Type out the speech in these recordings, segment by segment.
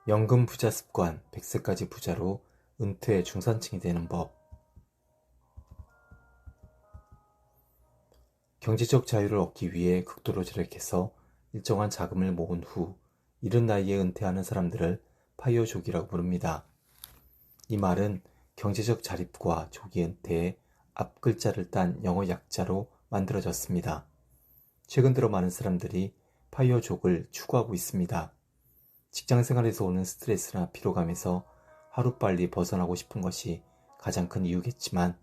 연금 부자 습관, 100세까지 부자로 은퇴 중산층이 되는 법. 경제적 자유를 얻기 위해 극도로 절약해서 일정한 자금을 모은 후 이른 나이에 은퇴하는 사람들을 파이어 조기라고 부릅니다. 이 말은 경제적 자립과 조기 은퇴의 앞 글자를 딴 영어 약자로 만들어졌습니다. 최근 들어 많은 사람들이 파이어족을 추구하고 있습니다. 직장 생활에서 오는 스트레스나 피로감에서 하루빨리 벗어나고 싶은 것이 가장 큰 이유겠지만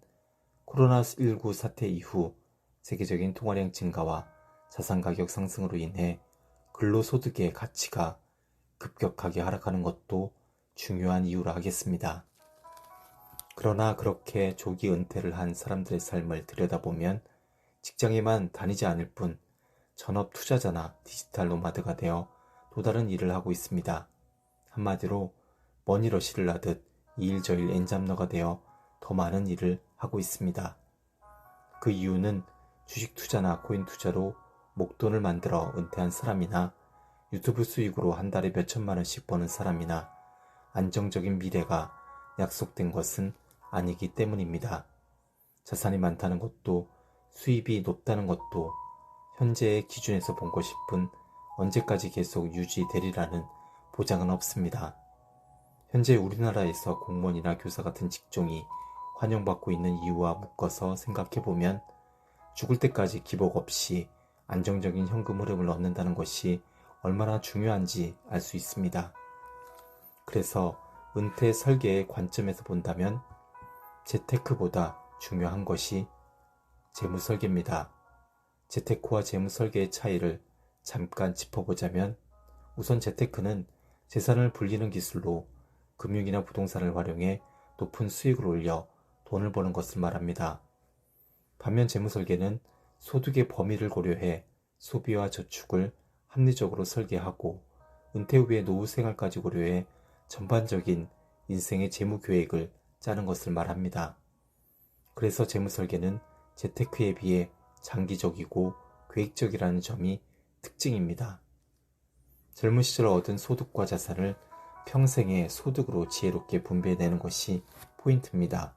코로나19 사태 이후 세계적인 통화량 증가와 자산 가격 상승으로 인해 근로소득의 가치가 급격하게 하락하는 것도 중요한 이유라 하겠습니다. 그러나 그렇게 조기 은퇴를 한 사람들의 삶을 들여다보면 직장에만 다니지 않을 뿐 전업 투자자나 디지털 노마드가 되어 또 다른 일을 하고 있습니다. 한마디로 머니러시를 하듯 이 일 저 일 엔잡러가 되어 더 많은 일을 하고 있습니다. 그 이유는 주식 투자나 코인 투자로 목돈을 만들어 은퇴한 사람이나 유튜브 수익으로 한 달에 몇천만 원씩 버는 사람이나 안정적인 미래가 약속된 것은 아니기 때문입니다. 자산이 많다는 것도 수입이 높다는 것도 현재의 기준에서 본 것일 뿐 언제까지 계속 유지되리라는 보장은 없습니다. 현재 우리나라에서 공무원이나 교사 같은 직종이 환영받고 있는 이유와 묶어서 생각해보면 죽을 때까지 기복 없이 안정적인 현금 흐름을 얻는다는 것이 얼마나 중요한지 알 수 있습니다. 그래서 은퇴 설계의 관점에서 본다면 재테크보다 중요한 것이 재무 설계입니다. 재테크와 재무 설계의 차이를 잠깐 짚어보자면 우선 재테크는 재산을 불리는 기술로 금융이나 부동산을 활용해 높은 수익을 올려 돈을 버는 것을 말합니다. 반면 재무 설계는 소득의 범위를 고려해 소비와 저축을 합리적으로 설계하고 은퇴 후의 노후 생활까지 고려해 전반적인 인생의 재무 계획을 짜는 것을 말합니다. 그래서 재무 설계는 재테크에 비해 장기적이고 계획적이라는 점이 특징입니다. 젊은 시절 얻은 소득과 자산을 평생의 소득으로 지혜롭게 분배해내는 것이 포인트입니다.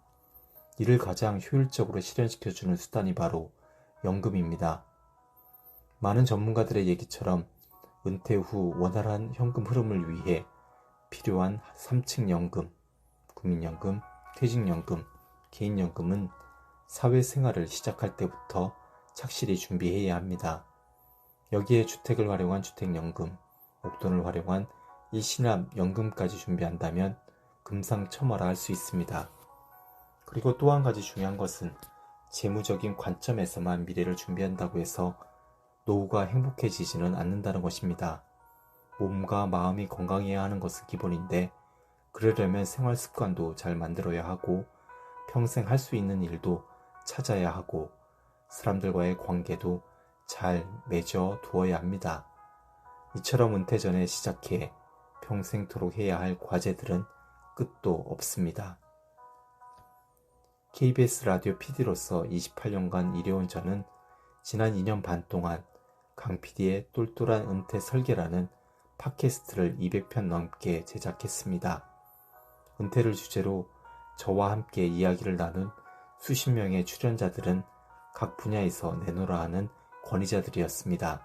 이를 가장 효율적으로 실현시켜주는 수단이 바로 연금입니다. 많은 전문가들의 얘기처럼 은퇴 후 원활한 현금 흐름을 위해 필요한 3층 연금, 국민연금, 퇴직연금, 개인연금은 사회생활을 시작할 때부터 착실히 준비해야 합니다. 여기에 주택을 활용한 주택연금, 목돈을 활용한 일시납연금까지 준비한다면 금상첨화라 할 수 있습니다. 그리고 또 한 가지 중요한 것은 재무적인 관점에서만 미래를 준비한다고 해서 노후가 행복해지지는 않는다는 것입니다. 몸과 마음이 건강해야 하는 것은 기본인데 그러려면 생활 습관도 잘 만들어야 하고 평생 할 수 있는 일도 찾아야 하고 사람들과의 관계도 잘 맺어 두어야 합니다. 이처럼 은퇴 전에 시작해 평생토록 해야 할 과제들은 끝도 없습니다. KBS 라디오 PD로서 28년간 일해온 저는 지난 2년 반 동안 강 PD의 똘똘한 은퇴 설계라는 팟캐스트를 200편 넘게 제작했습니다. 은퇴를 주제로 저와 함께 이야기를 나눈 수십 명의 출연자들은 각 분야에서 내놓으라 하는 권위자들이었습니다.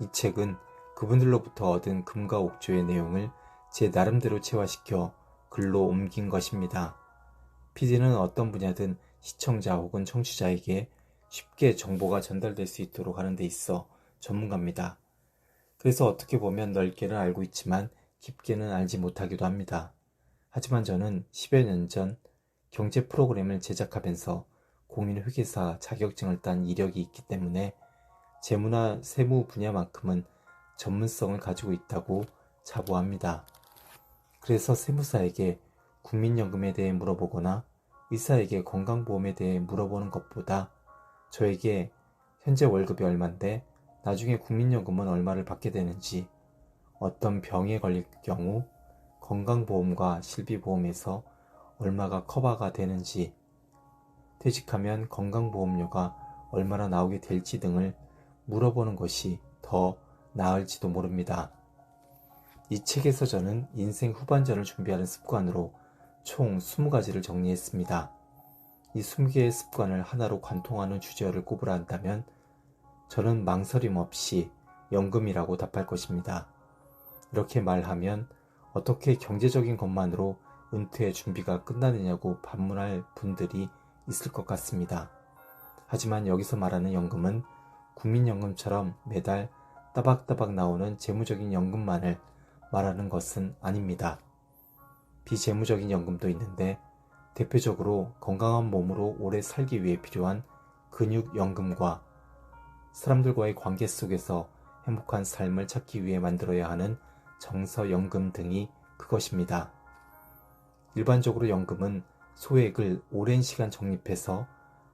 이 책은 그분들로부터 얻은 금과 옥조의 내용을 제 나름대로 체화시켜 글로 옮긴 것입니다. PD는 어떤 분야든 시청자 혹은 청취자에게 쉽게 정보가 전달될 수 있도록 하는 데 있어 전문가입니다. 그래서 어떻게 보면 넓게는 알고 있지만 깊게는 알지 못하기도 합니다. 하지만 저는 10여 년 전 경제 프로그램을 제작하면서 공인회계사 자격증을 딴 이력이 있기 때문에 재무나 세무 분야만큼은 전문성을 가지고 있다고 자부합니다. 그래서 세무사에게 국민연금에 대해 물어보거나 의사에게 건강보험에 대해 물어보는 것보다 저에게 현재 월급이 얼만데 나중에 국민연금은 얼마를 받게 되는지, 어떤 병에 걸릴 경우 건강보험과 실비보험에서 얼마가 커버가 되는지, 퇴직하면 건강보험료가 얼마나 나오게 될지 등을 물어보는 것이 더 나을지도 모릅니다. 이 책에서 저는 인생 후반전을 준비하는 습관으로 총 20가지를 정리했습니다. 이 20개의 습관을 하나로 관통하는 주제어를 꼽으라 한다면 저는 망설임 없이 연금이라고 답할 것입니다. 이렇게 말하면 어떻게 경제적인 것만으로 은퇴의 준비가 끝나느냐고 반문할 분들이 있을 것 같습니다. 하지만 여기서 말하는 연금은 국민연금처럼 매달 따박따박 나오는 재무적인 연금만을 말하는 것은 아닙니다. 비재무적인 연금도 있는데 대표적으로 건강한 몸으로 오래 살기 위해 필요한 근육연금과 사람들과의 관계 속에서 행복한 삶을 찾기 위해 만들어야 하는 정서연금 등이 그것입니다. 일반적으로 연금은 소액을 오랜 시간 적립해서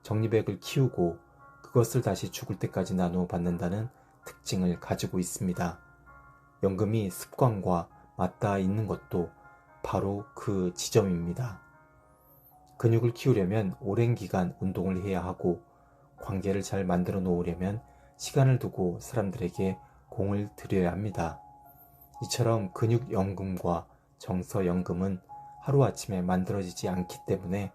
적립액을 키우고 그것을 다시 죽을 때까지 나누어 받는다는 특징을 가지고 있습니다. 연금이 습관과 맞닿아 있는 것도 바로 그 지점입니다. 근육을 키우려면 오랜 기간 운동을 해야 하고 관계를 잘 만들어 놓으려면 시간을 두고 사람들에게 공을 들여야 합니다. 이처럼 근육연금과 정서연금은 하루아침에 만들어지지 않기 때문에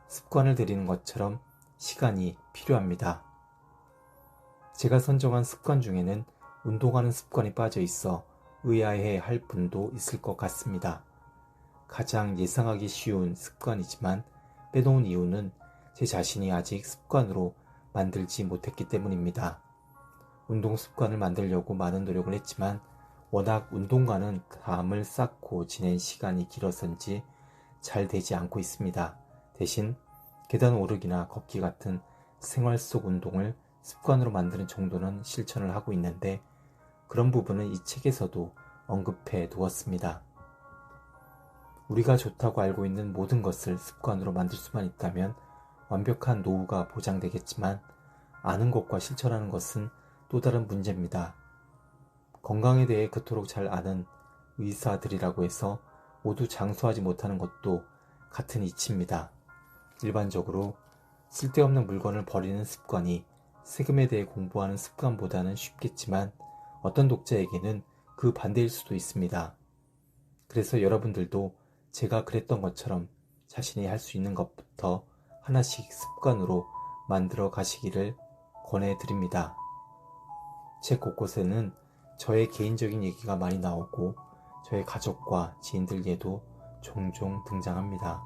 습관을 들이는 것처럼 시간이 필요합니다. 제가 선정한 습관 중에는 운동하는 습관이 빠져 있어 의아해 할 분도 있을 것 같습니다. 가장 예상하기 쉬운 습관이지만 빼놓은 이유는 제 자신이 아직 습관으로 만들지 못했기 때문입니다. 운동 습관을 만들려고 많은 노력을 했지만 워낙 운동과는 감을 쌓고 지낸 시간이 길어서인지 잘 되지 않고 있습니다. 대신 계단 오르기나 걷기 같은 생활 속 운동을 습관으로 만드는 정도는 실천을 하고 있는데 그런 부분은 이 책에서도 언급해 두었습니다. 우리가 좋다고 알고 있는 모든 것을 습관으로 만들 수만 있다면 완벽한 노후가 보장되겠지만 아는 것과 실천하는 것은 또 다른 문제입니다. 건강에 대해 그토록 잘 아는 의사들이라고 해서 모두 장수하지 못하는 것도 같은 이치입니다. 일반적으로 쓸데없는 물건을 버리는 습관이 세금에 대해 공부하는 습관보다는 쉽겠지만 어떤 독자에게는 그 반대일 수도 있습니다. 그래서 여러분들도 제가 그랬던 것처럼 자신이 할 수 있는 것부터 하나씩 습관으로 만들어 가시기를 권해드립니다. 책 곳곳에는 저의 개인적인 얘기가 많이 나오고 저의 가족과 지인들에게도 종종 등장합니다.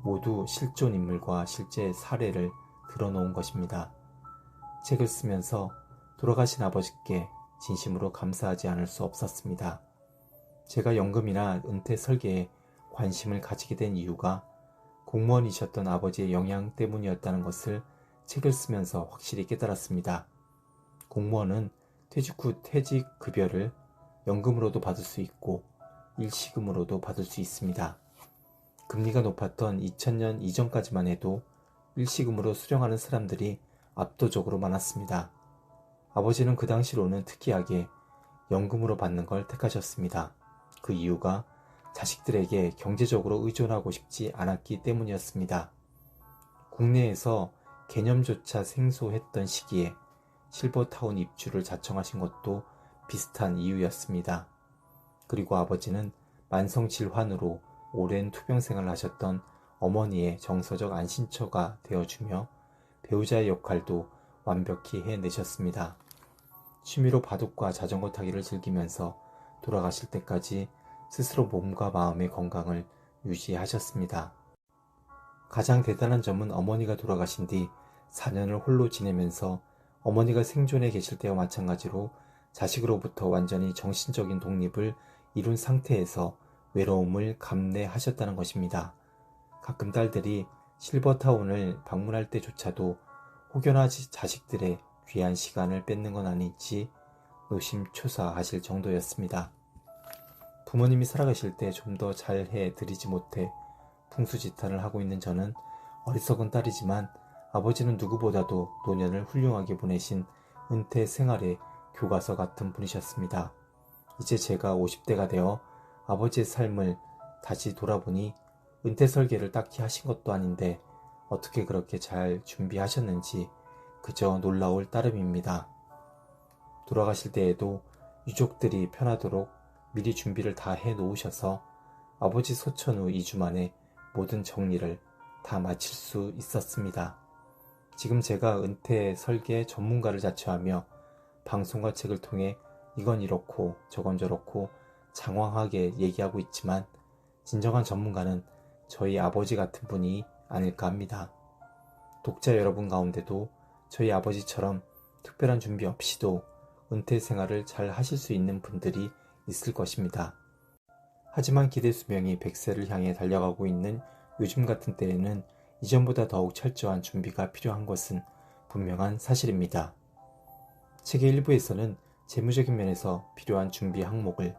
모두 실존 인물과 실제 사례를 들어놓은 것입니다. 책을 쓰면서 돌아가신 아버지께 진심으로 감사하지 않을 수 없었습니다. 제가 연금이나 은퇴 설계에 관심을 가지게 된 이유가 공무원이셨던 아버지의 영향 때문이었다는 것을 책을 쓰면서 확실히 깨달았습니다. 공무원은 퇴직 후 퇴직급여를 연금으로도 받을 수 있고 일시금으로도 받을 수 있습니다. 금리가 높았던 2000년 이전까지만 해도 일시금으로 수령하는 사람들이 압도적으로 많았습니다. 아버지는 그 당시로는 특이하게 연금으로 받는 걸 택하셨습니다. 그 이유가 자식들에게 경제적으로 의존하고 싶지 않았기 때문이었습니다. 국내에서 개념조차 생소했던 시기에 실버타운 입주를 자청하신 것도 비슷한 이유였습니다. 그리고 아버지는 만성질환으로 오랜 투병 생활을 하셨던 어머니의 정서적 안신처가 되어주며 배우자의 역할도 완벽히 해내셨습니다. 취미로 바둑과 자전거 타기를 즐기면서 돌아가실 때까지 스스로 몸과 마음의 건강을 유지하셨습니다. 가장 대단한 점은 어머니가 돌아가신 뒤 4년을 홀로 지내면서 어머니가 생존해 계실 때와 마찬가지로 자식으로부터 완전히 정신적인 독립을 이룬 상태에서 외로움을 감내하셨다는 것입니다. 가끔 딸들이 실버타운을 방문할 때조차도 혹여나 자식들의 귀한 시간을 뺏는 건 아닌지 노심초사하실 정도였습니다. 부모님이 살아가실 때 좀 더 잘해 드리지 못해 풍수지탄을 하고 있는 저는 어리석은 딸이지만 아버지는 누구보다도 노년을 훌륭하게 보내신 은퇴 생활의 교과서 같은 분이셨습니다. 이제 제가 50대가 되어 아버지의 삶을 다시 돌아보니 은퇴 설계를 딱히 하신 것도 아닌데 어떻게 그렇게 잘 준비하셨는지 그저 놀라울 따름입니다. 돌아가실 때에도 유족들이 편하도록 미리 준비를 다 해 놓으셔서 아버지 소천 후 2주 만에 모든 정리를 다 마칠 수 있었습니다. 지금 제가 은퇴 설계 전문가를 자처하며 방송과 책을 통해 이건 이렇고 저건 저렇고 장황하게 얘기하고 있지만 진정한 전문가는 저희 아버지 같은 분이 아닐까 합니다. 독자 여러분 가운데도 저희 아버지처럼 특별한 준비 없이도 은퇴 생활을 잘 하실 수 있는 분들이 있을 것입니다. 하지만 기대 수명이 100세를 향해 달려가고 있는 요즘 같은 때에는 이전보다 더욱 철저한 준비가 필요한 것은 분명한 사실입니다. 책의 1부에서는 재무적인 면에서 필요한 준비 항목을,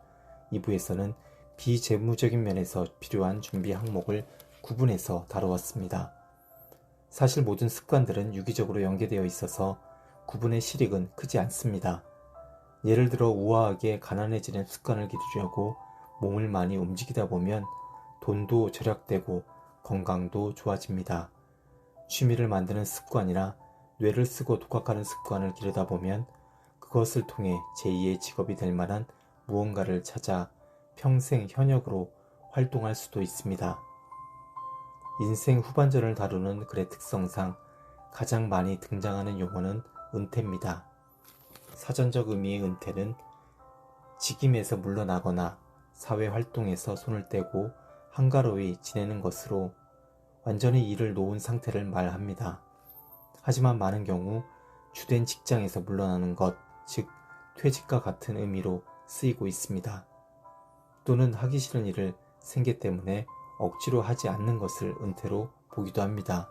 2부에서는 비재무적인 면에서 필요한 준비 항목을 구분해서 다루었습니다. 사실 모든 습관들은 유기적으로 연계되어 있어서 구분의 실익은 크지 않습니다. 예를 들어 우아하게 가난해지는 습관을 기르려고 몸을 많이 움직이다 보면 돈도 절약되고 건강도 좋아집니다. 취미를 만드는 습관이나 뇌를 쓰고 독학하는 습관을 기르다 보면 그것을 통해 제2의 직업이 될 만한 무언가를 찾아 평생 현역으로 활동할 수도 있습니다. 인생 후반전을 다루는 글의 특성상 가장 많이 등장하는 용어는 은퇴입니다. 사전적 의미의 은퇴는 직임에서 물러나거나 사회활동에서 손을 떼고 한가로이 지내는 것으로 완전히 일을 놓은 상태를 말합니다. 하지만 많은 경우 주된 직장에서 물러나는 것, 즉 퇴직과 같은 의미로 쓰이고 있습니다. 또는 하기 싫은 일을 생계 때문에 억지로 하지 않는 것을 은퇴로 보기도 합니다.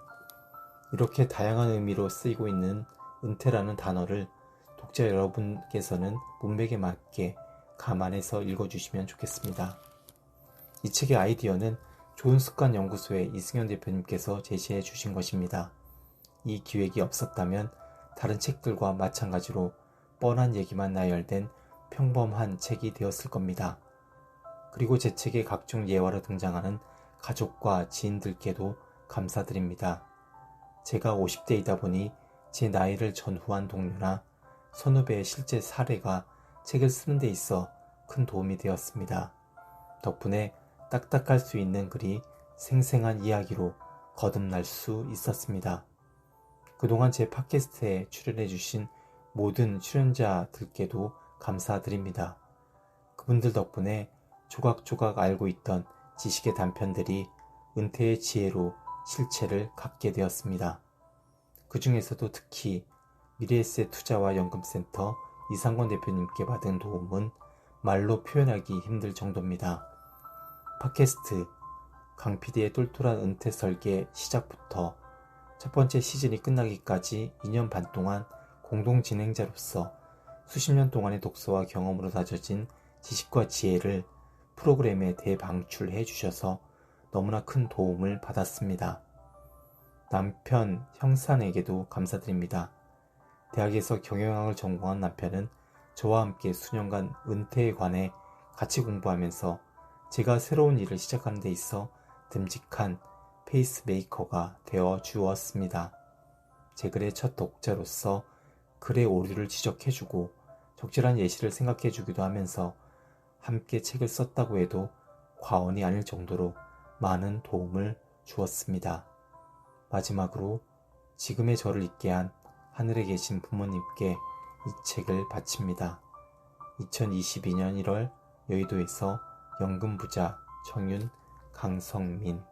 이렇게 다양한 의미로 쓰이고 있는 은퇴라는 단어를 독자 여러분께서는 문맥에 맞게 감안해서 읽어주시면 좋겠습니다. 이 책의 아이디어는 좋은습관연구소의 이승현 대표님께서 제시해 주신 것입니다. 이 기획이 없었다면 다른 책들과 마찬가지로 뻔한 얘기만 나열된 평범한 책이 되었을 겁니다. 그리고 제 책의 각종 예화로 등장하는 가족과 지인들께도 감사드립니다. 제가 50대이다 보니 제 나이를 전후한 동료나 선후배의 실제 사례가 책을 쓰는 데 있어 큰 도움이 되었습니다. 덕분에 딱딱할 수 있는 글이 생생한 이야기로 거듭날 수 있었습니다. 그동안 제 팟캐스트에 출연해주신 모든 출연자들께도 감사드립니다. 그분들 덕분에 조각조각 알고 있던 지식의 단편들이 은퇴의 지혜로 실체를 갖게 되었습니다. 그 중에서도 특히 미래에셋 투자와 연금센터 이상권 대표님께 받은 도움은 말로 표현하기 힘들 정도입니다. 팟캐스트 강PD의 똘똘한 은퇴 설계 시작부터 첫 번째 시즌이 끝나기까지 2년 반 동안 공동 진행자로서 수십 년 동안의 독서와 경험으로 다져진 지식과 지혜를 프로그램에 대방출해 주셔서 너무나 큰 도움을 받았습니다. 남편 형산에게도 감사드립니다. 대학에서 경영학을 전공한 남편은 저와 함께 수년간 은퇴에 관해 같이 공부하면서 제가 새로운 일을 시작하는 데 있어 듬직한 페이스메이커가 되어 주었습니다. 제 글의 첫 독자로서 글의 오류를 지적해주고 적절한 예시를 생각해주기도 하면서 함께 책을 썼다고 해도 과언이 아닐 정도로 많은 도움을 주었습니다. 마지막으로 지금의 저를 있게 한 하늘에 계신 부모님께 이 책을 바칩니다. 2022년 1월 여의도에서 연금부자 청윤 강성민